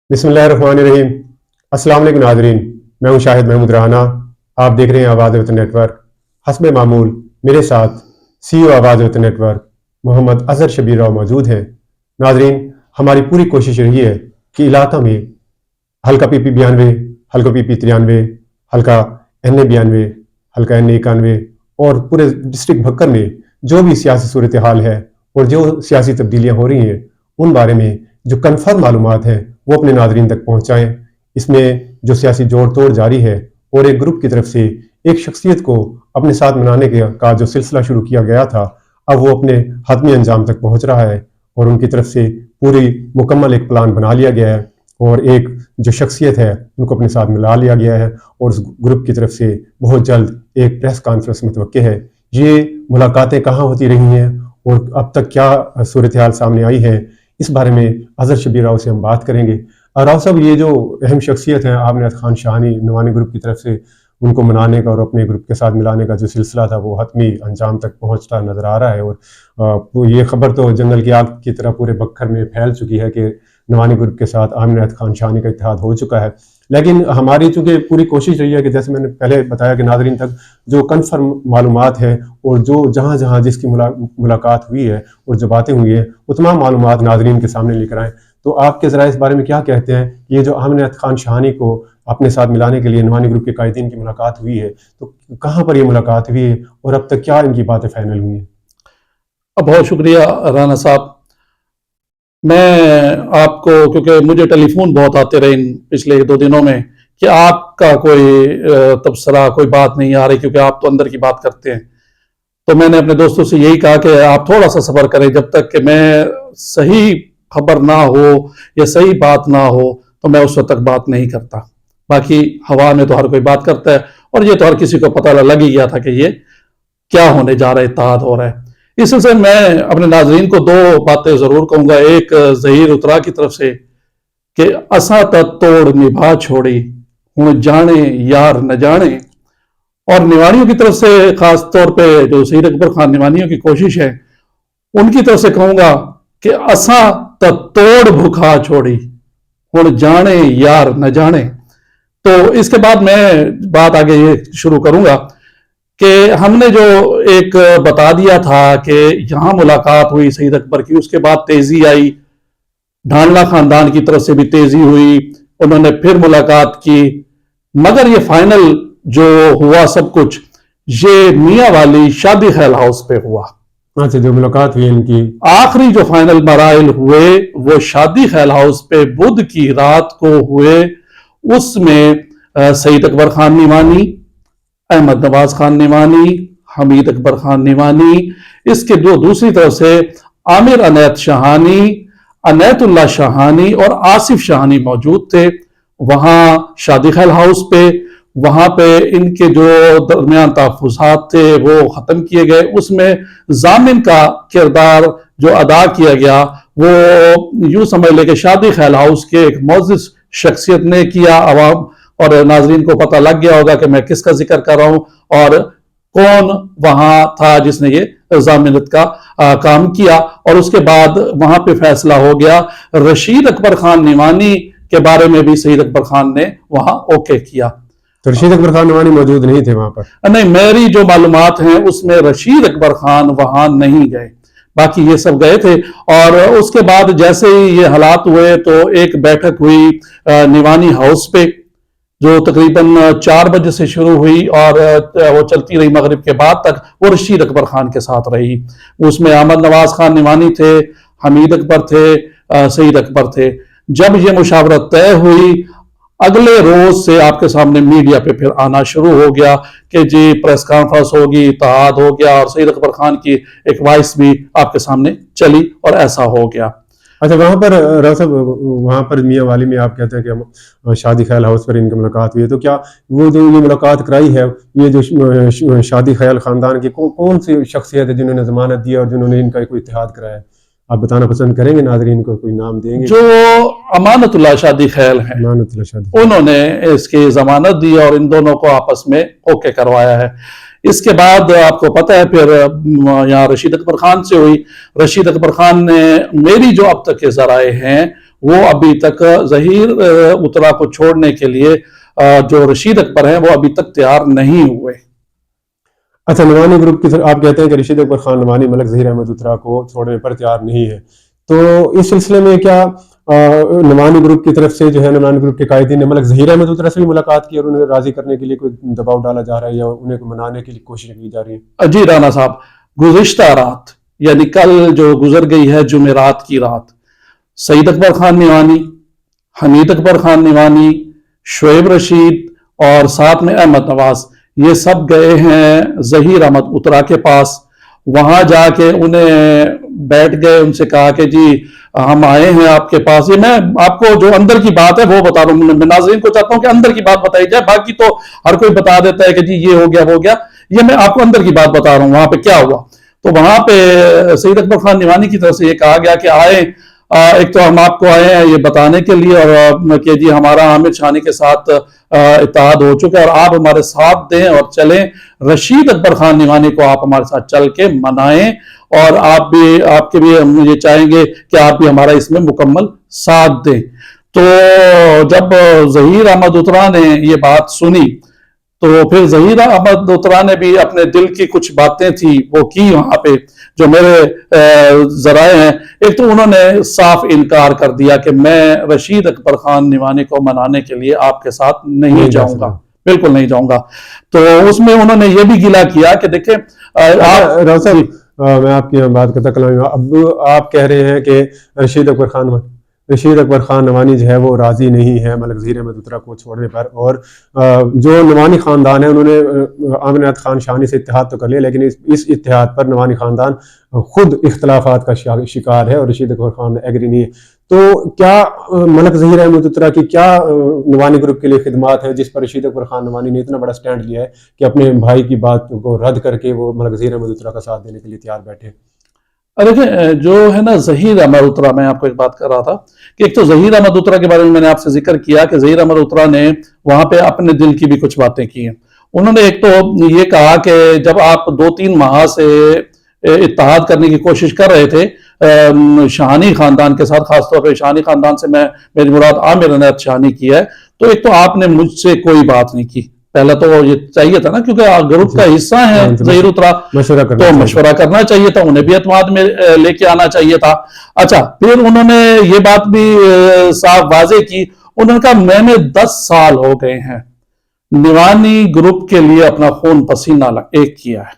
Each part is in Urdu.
بسم اللہ الرحمن الرحیم۔ السلام علیکم ناظرین، میں ہوں شاہد محمود رانا۔ آپ دیکھ رہے ہیں آواز وطن نیٹ ورک۔ حسب معمول میرے ساتھ سی او آواز وطن نیٹ ورک محمد اظہر شبیر راؤ موجود ہیں۔ ناظرین، ہماری پوری کوشش رہی ہے کہ علاقہ میں حلقہ پی پی 92، حلقہ پی پی 93، حلقہ این اے 92، حلقہ این اے 91 اور پورے ڈسٹرکٹ بھکر میں جو بھی سیاسی صورتحال ہے اور جو سیاسی تبدیلیاں ہو رہی ہیں ان بارے میں جو کنفرم معلومات ہیں وہ اپنے ناظرین تک پہنچائیں۔ اس میں جو سیاسی جوڑ توڑ جاری ہے اور ایک گروپ کی طرف سے ایک شخصیت کو اپنے ساتھ منانے کا جو سلسلہ شروع کیا گیا تھا اب وہ اپنے حتمی انجام تک پہنچ رہا ہے اور ان کی طرف سے پوری مکمل ایک پلان بنا لیا گیا ہے اور ایک جو شخصیت ہے ان کو اپنے ساتھ ملا لیا گیا ہے اور اس گروپ کی طرف سے بہت جلد ایک پریس کانفرنس متوقع ہے۔ یہ ملاقاتیں کہاں ہوتی رہی ہیں اور اب تک کیا صورتحال سامنے آئی ہے، اس بارے میں اظہر شبیر راؤ سے ہم بات کریں گے۔ راؤ صاحب، یہ جو اہم شخصیت ہیں عامر خان شاہانی نوانی گروپ کی طرف سے ان کو منانے کا اور اپنے گروپ کے ساتھ ملانے کا جو سلسلہ تھا وہ حتمی انجام تک پہنچتا نظر آ رہا ہے اور یہ خبر تو جنگل کی آگ کی طرح پورے بکھر میں پھیل چکی ہے کہ نوانی گروپ کے ساتھ عامر خان شاہانی کا اتحاد ہو چکا ہے۔ لیکن ہماری چونکہ پوری کوشش رہی ہے کہ جیسے میں نے پہلے بتایا کہ ناظرین تک جو کنفرم معلومات ہے اور جو جہاں جس کی ملاقات ہوئی ہے اور جو باتیں ہوئی ہیں وہ تمام معلومات ناظرین کے سامنے لے کر آئیں۔ تو آپ کے ذرائع اس بارے میں کیا کہتے ہیں؟ یہ جو عامر خان شاہانی کو اپنے ساتھ ملانے کے لیے نوانی گروپ کے قائدین کی ملاقات ہوئی ہے تو کہاں پر یہ ملاقات ہوئی ہے اور اب تک کیا ان کی باتیں فائنل ہوئی ہیں؟ بہت شکریہ رانا صاحب۔ میں آپ کو کیونکہ مجھے ٹیلی فون بہت آتے رہے ان پچھلے 2 دنوں میں کہ آپ کا کوئی تبصرہ کوئی بات نہیں آ رہی کیونکہ آپ تو اندر کی بات کرتے ہیں، تو میں نے اپنے دوستوں سے یہی کہا کہ آپ تھوڑا سا صبر کریں جب تک کہ میں صحیح خبر نہ ہو یا صحیح بات نہ ہو تو میں اس وقت تک بات نہیں کرتا۔ باقی ہوا میں تو ہر کوئی بات کرتا ہے اور یہ تو ہر کسی کو پتہ لگ ہی گیا تھا کہ یہ کیا ہونے جا رہا ہے، اتحاد ہو رہا ہے۔ اس سلسلے میں اپنے ناظرین کو 2 باتیں ضرور کہوں گا۔ ایک ظہیر اترا کی طرف سے کہ اساں تا توڑ نبھا چھوڑی ہن جانے یار نہ جانے، اور نوانیوں کی طرف سے خاص طور پہ جو سید اکبر خان نوانیوں کی کوشش ہے ان کی طرف سے کہوں گا کہ اساں تا توڑ بھکھا چھوڑی ہن جانے یار نہ جانے۔ تو اس کے بعد میں بات آگے یہ شروع کروں گا کہ ہم نے جو ایک بتا دیا تھا کہ یہاں ملاقات ہوئی سید اکبر کی، اس کے بعد تیزی آئی، ڈھانڈلا خاندان کی طرف سے بھی تیزی ہوئی، انہوں نے پھر ملاقات کی، مگر یہ فائنل جو ہوا سب کچھ یہ میاں والی شادی خیل ہاؤس پہ ہوا۔ اچھا، جو ملاقات ہوئی ان کی آخری جو فائنل مراحل ہوئے وہ شادی خیل ہاؤس پہ بدھ کی رات کو ہوئے۔ اس میں سید اکبر خان نعمانی، احمد نواز خان نعمانی، حمید اکبر خان نعمانی، اس کے دوسری طرف سے عامر عنایت شاہانی، عنایت اللہ شاہانی اور آصف شاہانی موجود تھے وہاں شادی خیل ہاؤس پہ۔ وہاں پہ ان کے جو درمیان تحفظات تھے وہ ختم کیے گئے۔ اس میں ضامن کا کردار جو ادا کیا گیا وہ یوں سمجھ لے کہ شادی خیل ہاؤس کے ایک معزز شخصیت نے کیا۔ عوام اور ناظرین کو پتہ لگ گیا ہوگا کہ میں کس کا ذکر کر رہا ہوں اور کون وہاں تھا جس نے یہ ضامنت کا کام کیا۔ اور اس کے بعد وہاں پہ فیصلہ ہو گیا۔ رشید اکبر خان نعمانی کے بارے میں بھی سید اکبر خان نے وہاں اوکے کیا۔ تو رشید اکبر خان نعمانی موجود نہیں تھے وہاں پر؟ نہیں، میری جو معلومات ہیں اس میں رشید اکبر خان وہاں نہیں گئے، باقی یہ سب گئے تھے۔ اور اس کے بعد جیسے ہی یہ حالات ہوئے تو ایک بیٹھک ہوئی نعمانی ہاؤس پہ جو تقریباً 4 بجے سے شروع ہوئی اور وہ چلتی رہی مغرب کے بعد تک۔ وہ رشید اکبر خان کے ساتھ رہی۔ اس میں احمد نواز خان نعمانی تھے، حمید اکبر تھے، سید اکبر تھے۔ جب یہ مشاورت طے ہوئی اگلے روز سے آپ کے سامنے میڈیا پہ پھر آنا شروع ہو گیا کہ جی پریس کانفرنس ہوگی، اتحاد ہو گیا، اور سید اکبر خان کی ایک وائس بھی آپ کے سامنے چلی اور ایسا ہو گیا۔ اچھا، وہاں پر راؤ صاحب وہاں پر میاں والی میں آپ کہتے ہیں کہ شادی خیال ہاؤس پر ان کی ملاقات ہوئی ہے، تو کیا وہ جو یہ ملاقات کرائی ہے یہ جو شادی خیال خاندان کی کون سی شخصیت ہے جنہوں نے ضمانت دی اور جنہوں نے ان کا کوئی اتحاد کرایا ہے؟ آپ بتانا پسند کریں گے؟ ناظرین کو کوئی نام دیں گے؟ جو امانت اللہ شادی خیل ہیں امانت اللہ شادی، انہوں نے اس کی ضمانت دی اور ان دونوں کو آپس میں اوکے کروایا ہے۔ اس کے بعد آپ کو پتہ ہے پھر یہاں رشید اکبر خان سے ہوئی۔ رشید اکبر خان نے میری جو اب تک کے ذرائع ہیں وہ ابھی تک ظہیر اترا کو چھوڑنے کے لیے جو رشید اکبر ہیں وہ ابھی تک تیار نہیں ہوئے۔ اچھا، نوانی گروپ کی طرف آپ کہتے ہیں کہ رشید اکبر خان نوانی ملک ظہیر احمد اترا کو چھوڑنے پر تیار نہیں ہے، تو اس سلسلے میں کیا نوانی گروپ کی طرف سے جو ہے نوانی گروپ کے قائدین نے ملک ظہیر احمد اترا سے بھی ملاقات کی اور انہیں راضی کرنے کے لیے کوئی دباؤ ڈالا جا رہا ہے یا انہیں منانے کے لیے کوشش کی جا رہی ہے؟ جی رانا صاحب، گزشتہ رات یعنی کل جو گزر گئی ہے جمعرات کی رات، سعید اکبر خان نوانی، حمید اکبر خان نوانی، شعیب رشید اور ساتھ میں احمد نواز، یہ سب گئے ہیں ظہیر احمد اترا کے پاس۔ وہاں جا کے انہیں بیٹھ گئے، ان سے کہا کہ جی ہم آئے ہیں آپ کے پاس۔ یہ میں آپ کو جو اندر کی بات ہے وہ بتا رہا ہوں، میں ناظرین کو چاہتا ہوں کہ اندر کی بات بتائی جائے، باقی تو ہر کوئی بتا دیتا ہے کہ جی یہ ہو گیا وہ ہو گیا، یہ میں آپ کو اندر کی بات بتا رہا ہوں وہاں پہ کیا ہوا۔ تو وہاں پہ سعید اکبر خان نوانی کی طرف سے یہ کہا گیا کہ آئے، ایک تو ہم آپ کو آئے ہیں یہ بتانے کے لیے اور کہ جی ہمارا عامر شانی کے ساتھ اتحاد ہو چکا ہے اور آپ ہمارے ساتھ دیں اور چلیں، رشید اکبر خان نوانی کو آپ ہمارے ساتھ چل کے منائیں، اور آپ کے بھی ہم یہ چاہیں گے کہ آپ بھی ہمارا اس میں مکمل ساتھ دیں۔ تو جب ظہیر احمد اترا نے یہ بات سنی تو پھر ظہیر احمد اترا نے بھی اپنے دل کی کچھ باتیں تھی وہ کی وہاں پہ، جو میرے ذرائع ہیں۔ ایک تو انہوں نے صاف انکار کر دیا کہ میں رشید اکبر خان نوانی کو منانے کے لیے آپ کے ساتھ نہیں جاؤں گا، بالکل نہیں جاؤں گا۔ تو اس میں انہوں نے یہ بھی گلہ کیا کہ دیکھیں میں آپ کی بات کرتا کلام، اب آپ کہہ رہے ہیں کہ رشید اکبر خان نوانی جو ہے وہ راضی نہیں ہے ملک ظہیر احمد اترا کو چھوڑنے پر، اور جو نوانی خاندان ہے انہوں نے عامر عنایت خان شانی سے اتحاد تو کر لیا، لیکن اس اتحاد پر نوانی خاندان خود اختلافات کا شکار ہے اور رشید اکبر خان ایگری نہیں ہے۔ تو کیا ملک ظہیر احمد اترا کی کیا نوانی گروپ کے لیے خدمات ہیں جس پر رشید اکبر خان نوانی نے اتنا بڑا سٹینڈ لیا ہے کہ اپنے بھائی کی بات کو رد کر کے وہ ملک ظہیر احمد اترا کا ساتھ دینے کے لیے تیار بیٹھے؟ دیکھیں جو ہے نا ظہیر احمد اترا، میں آپ کو ایک بات کر رہا تھا کہ ایک تو ظہیر احمد اترا کے بارے میں نے آپ سے ذکر کیا کہ ظہیر احمد اترا نے وہاں پہ اپنے دل کی بھی کچھ باتیں کی ہیں۔ انہوں نے ایک تو یہ کہا کہ جب آپ 2-3 ماہ سے اتحاد کرنے کی کوشش کر رہے تھے شاہانی خاندان کے ساتھ، خاص طور پہ شاہانی خاندان سے میری مراد عامر عنایت شانی کی ہے، تو ایک تو آپ نے مجھ سے کوئی بات نہیں کی۔ پہلا تو یہ چاہیے تھا نا، کیونکہ گروپ کا حصہ ہے ظہیر اترا، تو مشورہ کرنا چاہیے تھا، انہیں بھی اعتماد میں لے کے آنا چاہیے تھا۔ اچھا، پھر انہوں نے یہ بات بھی صاف واضح کی، انہوں نے کہا میں نے 10 سال ہو گئے ہیں نوانی گروپ کے لیے اپنا خون پسینہ ایک کیا ہے،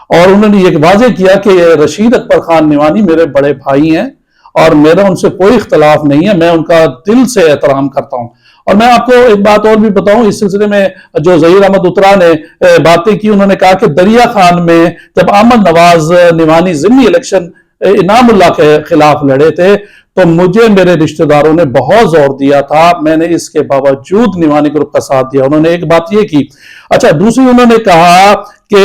اور انہوں نے یہ واضح کیا کہ رشید اکبر خان نوانی میرے بڑے بھائی ہیں اور میرا ان سے کوئی اختلاف نہیں ہے، میں ان کا دل سے احترام کرتا ہوں۔ اور میں آپ کو ایک بات اور بھی بتاؤں اس سلسلے میں، جو ظہیر احمد اترا نے باتیں کی، انہوں نے کہا کہ دریا خان میں جب احمد نواز نوانی ضمنی الیکشن انعام اللہ کے خلاف لڑے تھے تو مجھے میرے رشتہ داروں نے بہت زور دیا تھا، میں نے اس کے باوجود نوانی گروپ کا ساتھ دیا۔ انہوں نے ایک بات یہ کی۔ اچھا، دوسری انہوں نے کہا کہ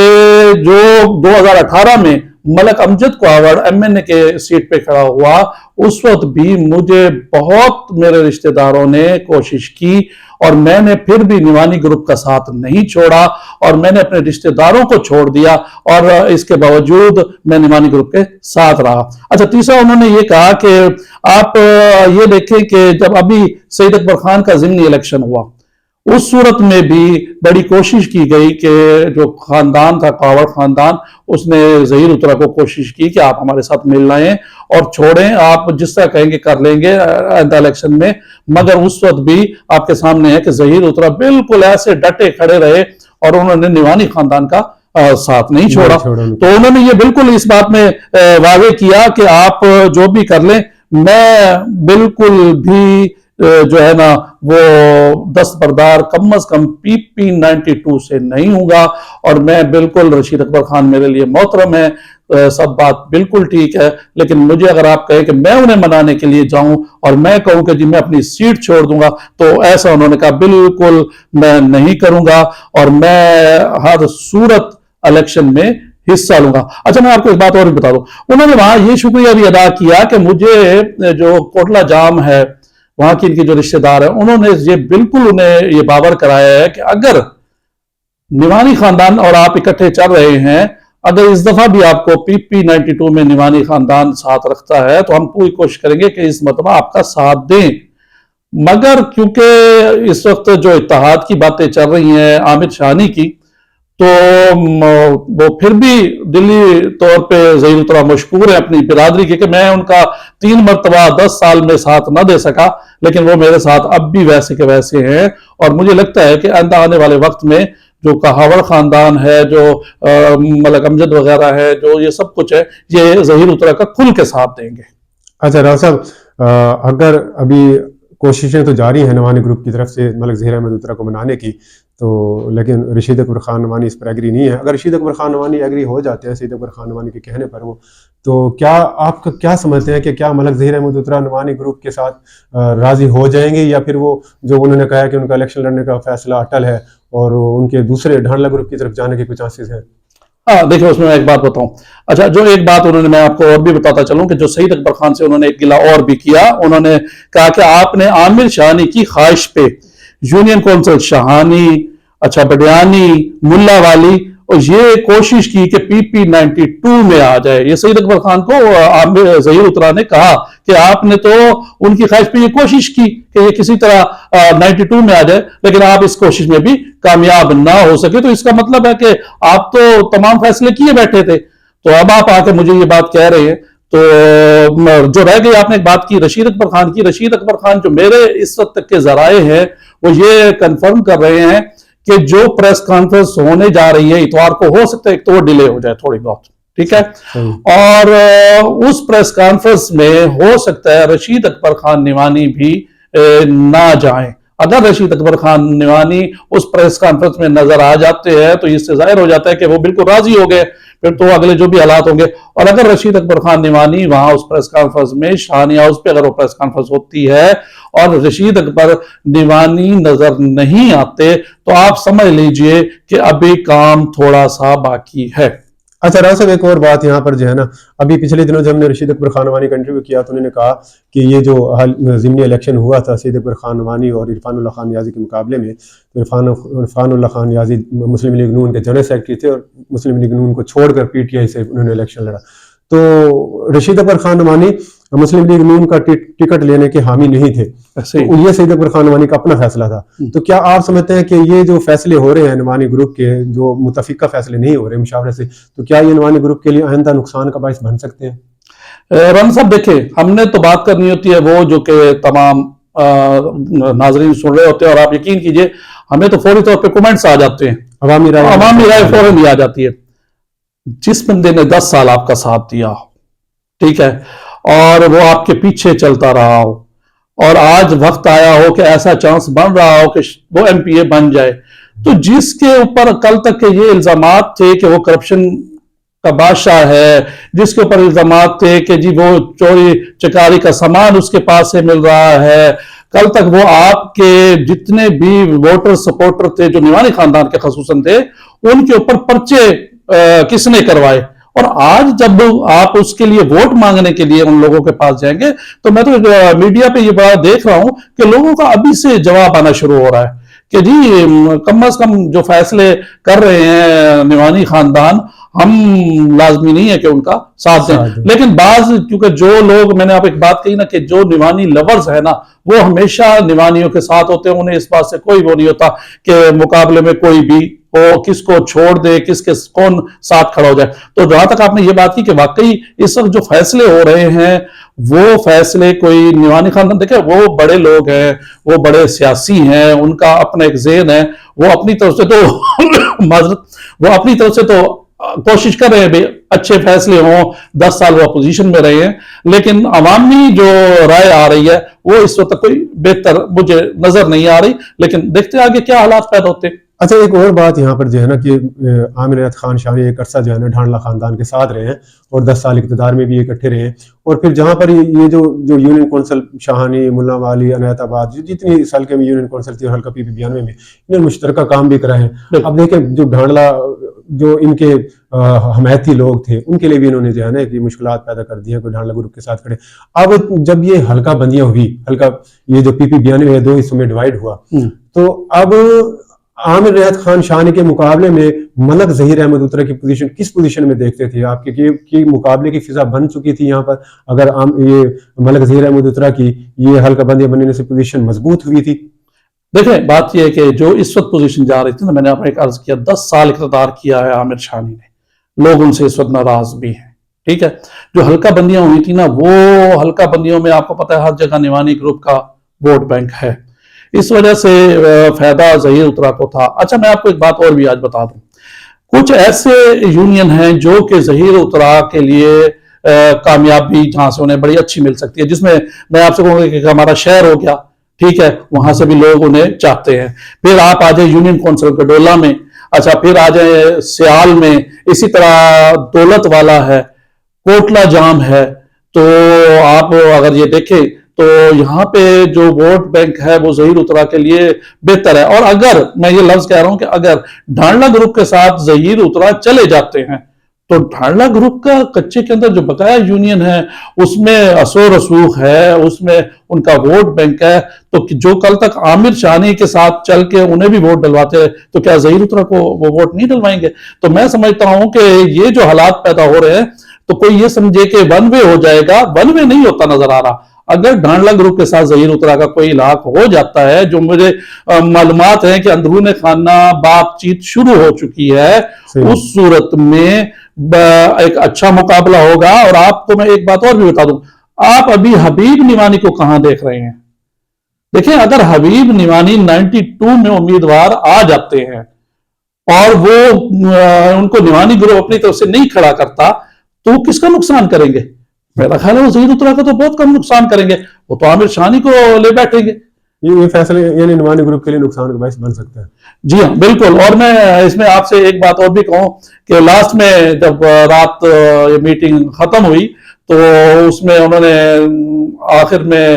جو 2018 میں ملک امجد کو ایوارڈ ایم این اے کے سیٹ پہ کھڑا ہوا، اس وقت بھی مجھے بہت میرے رشتہ داروں نے کوشش کی اور میں نے پھر بھی نوانی گروپ کا ساتھ نہیں چھوڑا اور میں نے اپنے رشتہ داروں کو چھوڑ دیا اور اس کے باوجود میں نوانی گروپ کے ساتھ رہا۔ اچھا، تیسرا انہوں نے یہ کہا کہ آپ یہ دیکھیں کہ جب ابھی سعید اکبر خان کا ضمنی الیکشن ہوا، اس صورت میں بھی بڑی کوشش کی گئی کہ جو خاندان تھا کاوڑ خاندان، اس نے ظہیر اترا کو کوشش کی کہ آپ ہمارے ساتھ مل لائیں اور چھوڑیں، آپ جس طرح کہیں گے کر لیں گے آئندہ الیکشن میں۔ مگر اس وقت بھی آپ کے سامنے ہے کہ ظہیر اترا بالکل ایسے ڈٹے کھڑے رہے اور انہوں نے نوانی خاندان کا ساتھ نہیں چھوڑا۔ تو انہوں نے یہ بالکل اس بات میں واضح کیا کہ آپ جو بھی کر لیں، میں بالکل بھی جو ہے نا وہ دستبردار کم از کم PP 92 سے نہیں ہوں گا، اور میں بالکل رشید اکبر خان میرے لیے محترم ہے، سب بات بالکل ٹھیک ہے، لیکن مجھے اگر آپ کہیں کہ میں انہیں منانے کے لیے جاؤں اور میں کہوں کہ جی میں اپنی سیٹ چھوڑ دوں گا، تو ایسا انہوں نے کہا بالکل میں نہیں کروں گا اور میں ہر صورت الیکشن میں حصہ لوں گا۔ اچھا، میں آپ کو ایک بات اور بھی بتا دوں، انہوں نے وہاں یہ شکریہ بھی ادا کیا کہ مجھے جو کوٹلہ جام ہے وہاں کی ان کے جو رشتہ دار ہیں، انہوں نے یہ بالکل انہیں یہ باور کرایا ہے کہ اگر نوانی خاندان اور آپ اکٹھے چل رہے ہیں، اگر اس دفعہ بھی آپ کو PP92 میں نعمانی خاندان ساتھ رکھتا ہے تو ہم پوری کوشش کریں گے کہ اس مرتبہ آپ کا ساتھ دیں. مگر کیونکہ اس وقت جو اتحاد کی باتیں چل رہی ہیں عامر شاہانی کی، تو وہ پھر بھی دلی طور پہ ظہیر الطرح مشکور ہے اپنی برادری کے کہ میں ان کا 3 مرتبہ 10 سال میں ساتھ نہ دے سکا، لیکن وہ میرے ساتھ اب بھی ویسے کے ویسے ہیں. اور مجھے لگتا ہے کہ آئندہ آنے والے وقت میں جو کہاور خاندان ہے، جو ملک امجد وغیرہ ہے، جو یہ سب کچھ ہے، یہ ظہیر الطرح کا کھل کے ساتھ دیں گے. اچھا راؤ صاحب، اگر ابھی کوششیں تو جاری ہیں نعمانی گروپ کی طرف سے ملک ظہیر احمد الطرح کو منانے کی، تو لیکن رشید اکبر خان نعمانی اس پر ایگری نہیں ہے. اگر رشید اکبر خان نعمانی ایگری ہو جاتے ہیں سید اکبر خان نعمانی کے کہنے پر، وہ تو کیا آپ کیا سمجھتے ہیں کہ کیا ملک ظہیر احمد الطرح نعمانی گروپ کے ساتھ راضی ہو جائیں گے، یا پھر وہ جو انہوں نے کہا کہ ان کا الیکشن لڑنے کا فیصلہ اٹل ہے اور ان کے دوسرے ڈھانڈلا گروپ کی طرف جانے کے کچھ چانسز ہیں؟ ہاں دیکھیں، اس میں ایک بات بتاؤں. اچھا، جو ایک بات انہوں نے، میں آپ کو اور بھی بتاتا چلوں کہ جو سعید اکبر خان سے انہوں نے ایک گلہ اور بھی کیا. انہوں نے کہا کہ آپ نے عامر شاہانی کی خواہش پہ یونین کونسل شاہانی، اچھا بڈیانی، ملا والی، اور یہ کوشش کی کہ PP92 میں آ جائے. یہ سعید اکبر خان کو ظہیر الطرح نے کہا کہ آپ نے تو ان کی خواہش پہ یہ کوشش کی کہ یہ کسی طرح 92 میں آ جائے، لیکن آپ اس کوشش میں بھی کامیاب نہ ہو سکے. تو اس کا مطلب ہے کہ آپ تو تمام فیصلے کیے بیٹھے تھے، تو اب آپ آ کے مجھے یہ بات کہہ رہے ہیں. تو جو رہ گئی، آپ نے ایک بات کی رشید اکبر خان کی. رشید اکبر خان جو میرے اس وقت تک کے ذرائع ہیں وہ یہ کنفرم کر رہے ہیں کہ جو پریس کانفرنس ہونے جا رہی ہے اتوار کو، ہو سکتا ہے ایک تو وہ ڈیلے ہو جائے تھوڑی بہت، ٹھیک ہے، اور اس پریس کانفرنس میں ہو سکتا ہے رشید اکبر خان نعمانی بھی نہ جائیں. اگر رشید اکبر خان نعمانی اس پریس کانفرنس میں نظر آ جاتے ہیں تو اس سے ظاہر ہو جاتا ہے کہ وہ بالکل راضی ہو گئے، پھر تو اگلے جو بھی حالات ہوں گے. اور اگر رشید اکبر خان نعمانی وہاں اس پریس کانفرنس میں، شاہانی ہاؤس پہ اگر وہ پریس کانفرنس ہوتی ہے اور رشید اکبر نعمانی نظر نہیں آتے، تو آپ سمجھ لیجئے کہ ابھی کام تھوڑا سا باقی ہے. اچھا راؤ صاحب، ایک اور بات یہاں پر جو ہے نا، ابھی پچھلے دنوں جب ہم نے رشید اکبر خان نعمانی کا انٹرویو کیا تو انہوں نے کہا کہ یہ جو ضمنی الیکشن ہوا تھا سید اکبر خان نعمانی اور عرفان اللہ خان نیازی کے مقابلے میں، عرفان اللہ خان نیازی مسلم لیگ نون کے جنرل سیکرٹری تھے اور مسلم لیگ نون کو چھوڑ کر PTI سے انہوں نے الیکشن لڑا. تو رشید اکبر خان نعمانی مسلم لیگ نون کا ٹکٹ لینے کے حامی نہیں تھے، یہ سید اکبر خان نعمانی کا اپنا فیصلہ تھا. تو کیا آپ سمجھتے ہیں کہ یہ جو فیصلے ہو رہے ہیں نعمانی گروپ کے، جو متفقہ فیصلے نہیں ہو رہے مشاورت سے، تو کیا یہ نعمانی گروپ کے لیے آئندہ نقصان کا باعث بن سکتے ہیں؟ رن صاحب دیکھیں، ہم نے تو بات کرنی ہوتی ہے وہ جو کہ تمام ناظرین سن رہے ہوتے ہیں، اور آپ یقین کیجئے ہمیں تو فوری طور پہ کومنٹس آ جاتے ہیں، عوامی رائے فوراً بھی آ جاتی ہے. جس بندے نے 10 سال آپ کا ساتھ دیا ہو، ٹھیک ہے، اور وہ آپ کے پیچھے چلتا رہا ہو، اور آج وقت آیا ہو کہ ایسا چانس بن رہا ہو کہ وہ MPA بن جائے، تو جس کے اوپر کل تک کے یہ الزامات تھے کہ وہ کرپشن کا بادشاہ ہے، جس کے اوپر الزامات تھے کہ جی وہ چوری چکاری کا سامان اس کے پاس سے مل رہا ہے، کل تک وہ آپ کے جتنے بھی ووٹر سپورٹر تھے جو نعمانی خاندان کے خصوصاً تھے، ان کے اوپر پرچے کس نے کروائے. اور آج جب آپ اس کے لیے ووٹ مانگنے کے لیے ان لوگوں کے پاس جائیں گے، تو میں تو میڈیا پہ یہ بڑا دیکھ رہا ہوں کہ لوگوں کا ابھی سے جواب آنا شروع ہو رہا ہے کہ جی کم از کم جو فیصلے کر رہے ہیں نعمانی خاندان، ہم لازمی نہیں ہے کہ ان کا ساتھ دیں. لیکن بعض، کیونکہ جو لوگ، میں نے آپ ایک بات کہی نا کہ جو نعمانی لورز ہے نا، وہ ہمیشہ نعمانیوں کے ساتھ ہوتے ہیں، انہیں اس بات سے کوئی وہ نہیں ہوتا کہ مقابلے میں کوئی بھی وہ کس کو چھوڑ دے، کون ساتھ کھڑا ہو جائے. تو جہاں تک آپ نے یہ بات کی کہ واقعی اس وقت جو فیصلے ہو رہے ہیں وہ فیصلے کوئی نعمانی خاندان، دیکھیں وہ بڑے لوگ ہیں، وہ بڑے سیاسی ہیں، ان کا اپنا ایک ذہن ہے، وہ اپنی طرف سے تو وہ اپنی طرف سے تو کوشش کر رہے ہیں بھئی اچھے فیصلے ہوں. 10 سال وہ اپوزیشن میں رہے ہیں، لیکن عوامی جو رائے آ رہی ہے وہ اس وقت کوئی بہتر مجھے نظر نہیں آ رہی، لیکن دیکھتے آگے کیا حالات پیدا ہوتے ہیں. اچھا، ایک اور بات یہاں پر جو ہے نا کہ عامر ریاض خان شاہانی ایک عرصہ جو ہے نا ڈھانڈلا خاندان کے ساتھ رہے ہیں اور 10 سال اقتدار میں بھی اکٹھے رہے ہیں، اور پھر جہاں پر یہ جو یونین کونسل شاہانی، ملا والی، عنایت آباد، جتنی اس حلقے میں یونین کونسل تھی اور حلقہ PP92 میں انہوں نے مشترکہ کام بھی کرا ہے. اب دیکھیں جو ڈھانڈلا، جو ان کے حمایتی لوگ تھے، ان کے لیے بھی انہوں نے جو ہے نا کہ مشکلات پیدا کر دی ہیں، کوئی ڈھانڈلا گروپ کے ساتھ کھڑے. اب جب یہ حلقہ بندیاں ہوئی، حلقہ یہ جو PP92 ہے 2 حصوں میں ڈیوائیڈ ہوا، تو اب عامر ریاض خان شانی کے مقابلے میں ملک ظہیر احمد اترا کی پوزیشن کس پوزیشن میں دیکھتے تھے آپ کی مقابلے کی فضا بن چکی تھی یہاں پر؟ اگر یہ ملک ظہیر احمد اترا کی یہ حلقہ بندیاں بننے سے پوزیشن مضبوط ہوئی تھی؟ دیکھیں بات یہ ہے کہ جو اس وقت پوزیشن جا رہی تھی نا، میں نے آپ کو ایک عرض کیا 10 سال اقتدار کیا ہے عامر شانی نے، لوگ ان سے اس وقت ناراض بھی ہیں، ٹھیک ہے. جو حلقہ بندیاں ہوئی تھی نا، وہ حلقہ بندیوں میں آپ کو پتہ ہے ہر جگہ نعمانی گروپ کا ووٹ بینک ہے، اس وجہ سے فائدہ ظہیر اترا کو تھا. اچھا میں آپ کو ایک بات اور بھی آج بتا دوں، کچھ ایسے یونین ہیں جو کہ ظہیر اترا کے لیے کامیابی جہاں سے انہیں بڑی اچھی مل سکتی ہے، جس میں آپ سے کہوں گا کہ ہمارا شہر ہو گیا، ٹھیک ہے، وہاں سے بھی لوگ انہیں چاہتے ہیں. پھر آپ آ جائیں یونین کونسل گڈولا میں، اچھا پھر آ جائیں سیال میں، اسی طرح دولت والا ہے، کوٹلا جام ہے. تو آپ اگر یہ دیکھیں تو یہاں پہ جو ووٹ بینک ہے وہ ظہیر اترا کے لیے بہتر ہے. اور اگر میں یہ لفظ کہہ رہا ہوں کہ اگر ڈھانڈلا گروپ کے ساتھ ظہیر اترا چلے جاتے ہیں تو ڈھانڈلا گروپ کا کچے کے اندر جو بقایا یونین ہے اس میں اثر و رسوخ ہے، اس میں ان کا ووٹ بینک ہے. تو جو کل تک عامر شانی کے ساتھ چل کے انہیں بھی ووٹ ڈلواتے ہیں تو کیا ظہیر اترا کو وہ ووٹ نہیں ڈلوائیں گے؟ تو میں سمجھتا ہوں کہ یہ جو حالات پیدا ہو رہے ہیں تو کوئی یہ سمجھے کہ ون وے ہو جائے گا، ون وے نہیں ہوتا نظر آ رہا. اگر ڈھانڈلا گروپ کے ساتھ ظہیر اترا کا کوئی لاحق ہو جاتا ہے، جو مجھے معلومات ہیں کہ اندرون خانہ بات چیت شروع ہو چکی ہے، اس صورت میں ایک اچھا مقابلہ ہوگا. اور آپ کو میں ایک بات اور بھی بتا دوں، آپ ابھی حبیب نعمانی کو کہاں دیکھ رہے ہیں؟ دیکھیں اگر حبیب نعمانی 92 میں امیدوار آ جاتے ہیں اور وہ ان کو نعمانی گروہ اپنی طرف سے نہیں کھڑا کرتا تو وہ کس کا نقصان کریں گے؟ میرا خیال ہے وہ ظہیر اترا کا تو بہت کم نقصان کریں گے، وہ تو عامر شانی کو لے بیٹھیں گے. یہ فیصلے یعنی نعمانی گروپ کے لیے نقصان کا باعث بن سکتا ہے. جی ہاں بالکل. اور میں اس میں آپ سے ایک بات اور بھی کہوں کہ لاسٹ میں جب رات یہ میٹنگ ختم ہوئی تو اس میں انہوں نے آخر میں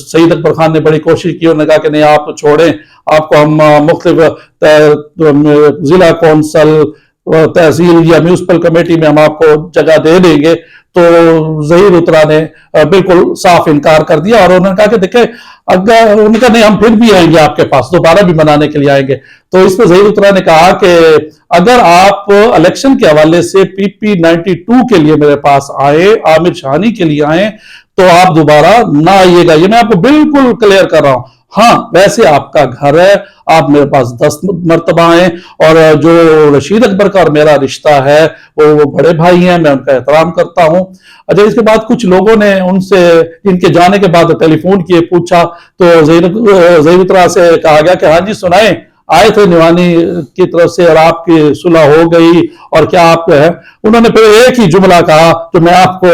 سعید اکبر خان نے بڑی کوشش کی، انہوں نے کہا کہ نہیں آپ چھوڑیں، آپ کو ہم مختلف ضلع کونسل، تحصیل یا میونسپل کمیٹی میں ہم آپ کو جگہ دے دیں گے. تو ظہیر اترا نے بالکل صاف انکار کر دیا اور انہوں نے کہا کہ دیکھیں اگر انہوں نے کہا نہیں ہم پھر بھی آئیں گے آپ کے پاس، دوبارہ بھی منانے کے لیے آئیں گے. تو اس پہ ظہیر اترا نے کہا کہ اگر آپ الیکشن کے حوالے سے PP 92 کے لیے میرے پاس آئے، عامر شانی کے لیے آئیں تو آپ دوبارہ نہ آئیے گا. یہ میں آپ کو بالکل کلیئر کر رہا ہوں. ہاں ویسے آپ کا گھر ہے، آپ میرے پاس 10 مرتبہ آئیں، اور جو رشید اکبر کا اور میرا رشتہ ہے وہ بڑے بھائی ہیں، میں ان کا احترام کرتا ہوں. اچھا اس کے بعد کچھ لوگوں نے ان سے ان کے جانے کے بعد ٹیلی فون کیے، پوچھا تو ظہیر اترا سے کہا گیا کہ ہاں جی سنائیں، آئے تھے نعمانی کی طرف سے اور آپ کی صلح ہو گئی اور کیا آپ ہے؟ انہوں نے پھر ایک ہی جملہ کہا جو میں آپ کو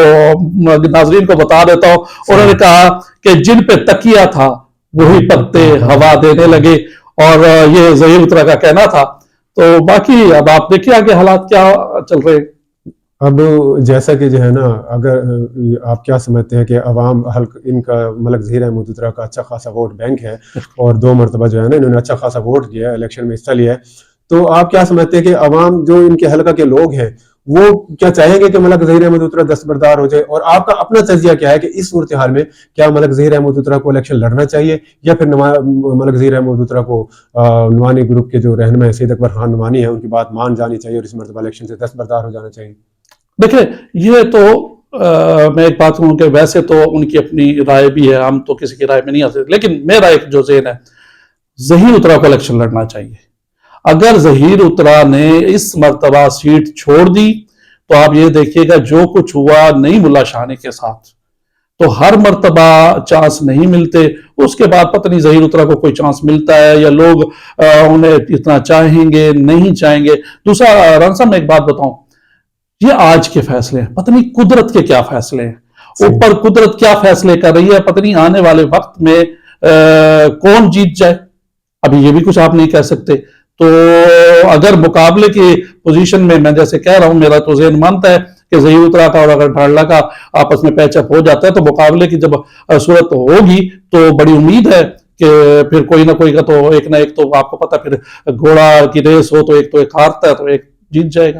ناظرین کو بتا دیتا ہوں. انہوں نے کہا کہ جن پہ تکیہ تھا وہی پتے ہوا دینے لگے، اور یہ ظہیر اترا کا کہنا تھا. تو باقی اب آپ دیکھیے آگے حالات کیا چل رہے ہیں. اب جیسا کہ جو ہے نا، اگر آپ کیا سمجھتے ہیں کہ عوام حلق ان کا ملک ظہیر احمد اترا کا اچھا خاصا ووٹ بینک ہے اور 2 مرتبہ جو ہے نا انہوں نے اچھا خاصا ووٹ دیا ہے، الیکشن میں حصہ لیا ہے، تو آپ کیا سمجھتے ہیں کہ عوام جو ان کے حلقہ کے لوگ ہیں وہ کیا چاہیں گے کہ ملک ظہیر احمد اترا دستبردار ہو جائے؟ اور آپ کا اپنا تجزیہ کیا ہے کہ اس صورتحال میں کیا ملک ظہیر احمد اترا کو الیکشن لڑنا چاہیے یا پھر ملک ظہیر احمد اترا کو نعمانی گروپ کے جو رہنما سعید اکبر خان نعمانی ہیں ان کی بات مان جانی چاہیے اور اس مرتبہ الیکشن سے دستبردار ہو جانا چاہیے؟ دیکھیں یہ تو میں ایک بات کہوں کہ ویسے تو ان کی اپنی رائے بھی ہے، ہم تو کسی کی رائے میں نہیں آ سکتے، لیکن میرا ایک جو ذہن ہے ظہیر اترا کو الیکشن لڑنا چاہیے. اگر ظہیر اترا نے اس مرتبہ سیٹ چھوڑ دی تو آپ یہ دیکھیے گا جو کچھ ہوا نئی ملا شانی کے ساتھ، تو ہر مرتبہ چانس نہیں ملتے، اس کے بعد پتہ نہیں ظہیر اترا کو کوئی چانس ملتا ہے یا لوگ انہیں اتنا چاہیں گے نہیں چاہیں گے. دوسرا رن صاحب میں ایک بات بتاؤں، یہ آج کے فیصلے ہیں، پتہ نہیں قدرت کے کیا فیصلے ہیں، اوپر قدرت کیا فیصلے کر رہی ہے، پتہ نہیں آنے والے وقت میں کون جیت جائے، ابھی یہ بھی کچھ آپ نہیں کہہ سکتے. تو اگر مقابلے کی پوزیشن میں جیسے کہہ رہا ہوں، میرا تو ذہن مانتا ہے کہ ظہیر اترا کا اور اگر ڈھانڈلا کا آپس میں پیچ اپ ہو جاتا ہے تو مقابلے کی جب صورت ہوگی تو بڑی امید ہے کہ پھر کوئی نہ کوئی کا تو ایک نہ ایک تو آپ کو پتہ، پھر گھوڑا کی ریس ہو تو ایک ہارتا ہے تو ایک جیت جائے گا.